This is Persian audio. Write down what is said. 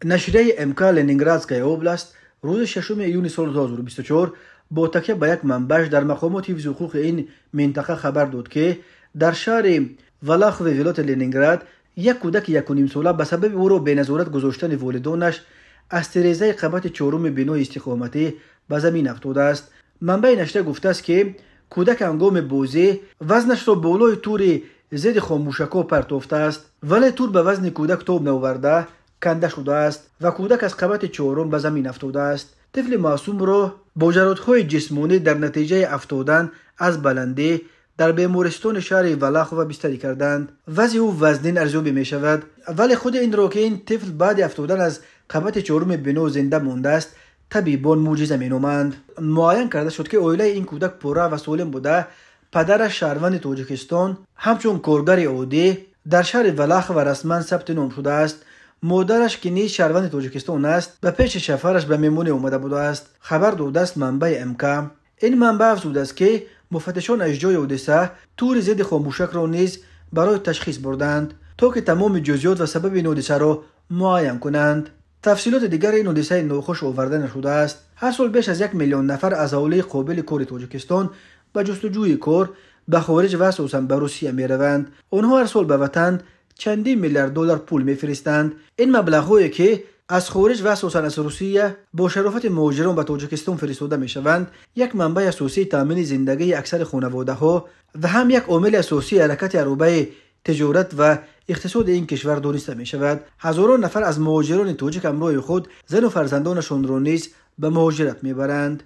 نشریه امکا لنینگرادسکای اوبلاست روز 6 ایون سال 2024 با تکیه به یک منبعش در مقامات حفظ حقوق این منطقه خبر داد که در شهر ولاخ و ولایت لنینگراد یک کودک 1.5 ساله به سبب او را به نظارت گذاشتن والدانش از تیره‌زای قبط 4 بنا استقامتی به زمین افتاده است. منبع نشریه گفته است که کودک هنگام بازی وزنش را بالای تور ضد خاموشک‌ها پرتافته است، ولی تور به وزن کودک تاب نآورده کنده شده است و کودک از قبط 4 به زمین افتاده است. طفل معصوم را با جراحت‌های جسمانی در نتیجه افتادن از بلندی در بیمارستان شهر ولاخ و بستری کردند. وضع او وزنین ارزیابی می شود، ولی خود این را که این طفل بعد افتادن از قبط 4 بنا زنده مانده است طبیبان معجزه می نامند. معاین کرده شد که عائله این کودک پوره و سالم بوده. پدرش شهروند تاجیکستان همچون کارگر عادی در شهر ولاخ و رسما ثبت نام شده است. مادرش که نیز شهروند تاجیکستان است به پیش شوهرش به مهمانی آمده بوده است. خبر داده است منبع امکا. این منبع افزوده است که مفتشان از جای حادثه تور ضد خاموشک را نیز برای تشخیص بردند تا که تمام جزئیات و سبب این حادثه را معاین کنند. تفصیلات دیگر این حادثه ناخوش آورده نشده است. هر سال بیش از 1 میلیون نفر از اهالی قابل کار تاجیکستان به جستجوی کار به خارج و اساساً به روسیه می روند. آنها هر سال به وطن چندین میلیارد دلار پول میفرستند. این مبلغ‌هایی که از خارج و اساساً از روسیه با شرافت مهاجران به تاجیکستان فرستاده میشوند یک منبع اساسی تامین زندگی اکثر خانواده‌ها و هم یک عامل اساسی حرکت عربه تجارت و اقتصاد این کشور دانسته می شود. هزاران نفر از مهاجران تاجیک همراه خود زن و فرزندانشان را نیز به مهاجرت میبرند.